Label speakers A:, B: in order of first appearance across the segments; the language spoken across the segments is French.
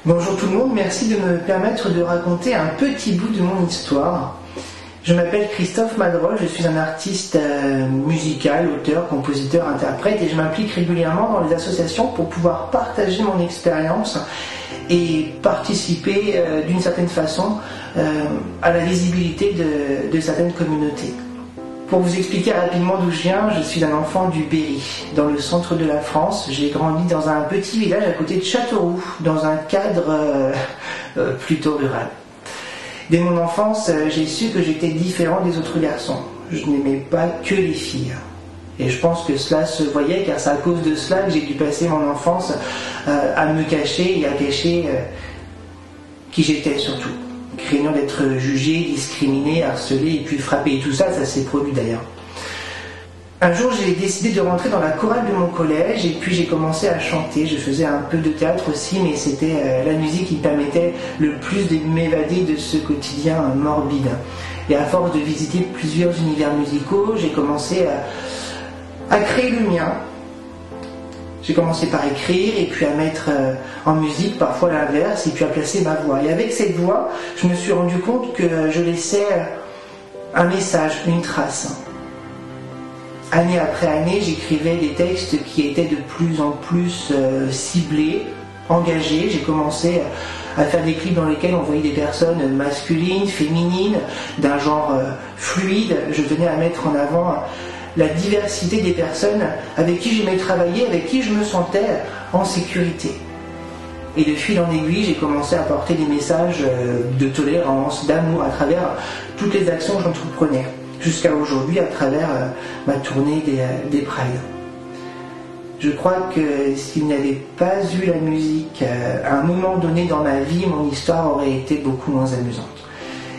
A: Bonjour tout le monde, merci de me permettre de raconter un petit bout de mon histoire. Je m'appelle Christophe Madrol, je suis un artiste musical, auteur, compositeur, interprète et je m'implique régulièrement dans les associations pour pouvoir partager mon expérience et participer d'une certaine façon à la visibilité de certaines communautés. Pour vous expliquer rapidement d'où je viens, je suis un enfant du Berry, dans le centre de la France. J'ai grandi dans un petit village à côté de Châteauroux, dans un cadre plutôt rural. Dès mon enfance, j'ai su que j'étais différent des autres garçons. Je n'aimais pas que les filles. Et je pense que cela se voyait, car c'est à cause de cela que j'ai dû passer mon enfance à me cacher et à cacher qui j'étais surtout. Craignant d'être jugé, discriminé, harcelé et puis frappé. Et tout ça, ça s'est produit d'ailleurs. Un jour, j'ai décidé de rentrer dans la chorale de mon collège et puis j'ai commencé à chanter. Je faisais un peu de théâtre aussi, mais c'était la musique qui me permettait le plus de m'évader de ce quotidien morbide. Et à force de visiter plusieurs univers musicaux, j'ai commencé à créer le mien. J'ai commencé par écrire et puis à mettre en musique parfois l'inverse et puis à placer ma voix. Et avec cette voix, je me suis rendu compte que je laissais un message, une trace. Année après année, j'écrivais des textes qui étaient de plus en plus ciblés, engagés. J'ai commencé à faire des clips dans lesquels on voyait des personnes masculines, féminines, d'un genre fluide. Je tenais à mettre en avant la diversité des personnes avec qui j'aimais travailler, avec qui je me sentais en sécurité. Et de fil en aiguille, j'ai commencé à apporter des messages de tolérance, d'amour à travers toutes les actions que j'entreprenais, jusqu'à aujourd'hui à travers ma tournée des Prides. Je crois que s'il n'y avait pas eu la musique, à un moment donné dans ma vie, mon histoire aurait été beaucoup moins amusante.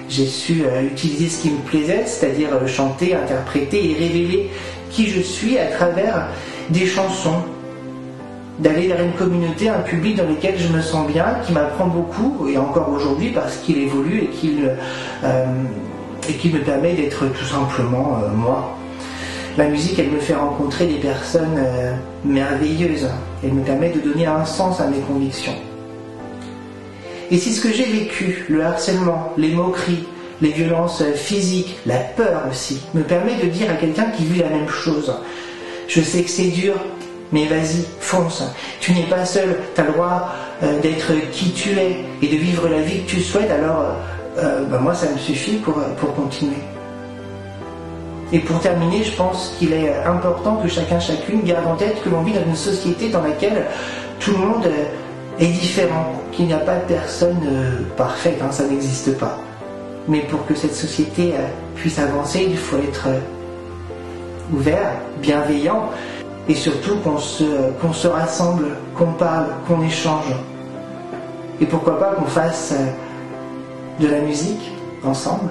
A: J'ai su utiliser ce qui me plaisait, c'est-à-dire chanter, interpréter et révéler qui je suis à travers des chansons, d'aller vers une communauté, un public dans lequel je me sens bien, qui m'apprend beaucoup, et encore aujourd'hui parce qu'il évolue et qu'il me permet d'être tout simplement moi. La musique, elle me fait rencontrer des personnes merveilleuses, elle me permet de donner un sens à mes convictions. Et si ce que j'ai vécu, le harcèlement, les moqueries, les violences physiques, la peur aussi, me permet de dire à quelqu'un qui vit la même chose, je sais que c'est dur, mais vas-y, fonce, tu n'es pas seul, tu as le droit d'être qui tu es et de vivre la vie que tu souhaites, alors moi ça me suffit pour continuer. Et pour terminer, je pense qu'il est important que chacune garde en tête que l'on vit dans une société dans laquelle tout le monde est différent, qu'il n'y a pas de personne parfaite, ça n'existe pas. Mais pour que cette société puisse avancer, il faut être ouvert, bienveillant, et surtout qu'on se rassemble, qu'on parle, qu'on échange. Et pourquoi pas qu'on fasse de la musique ensemble.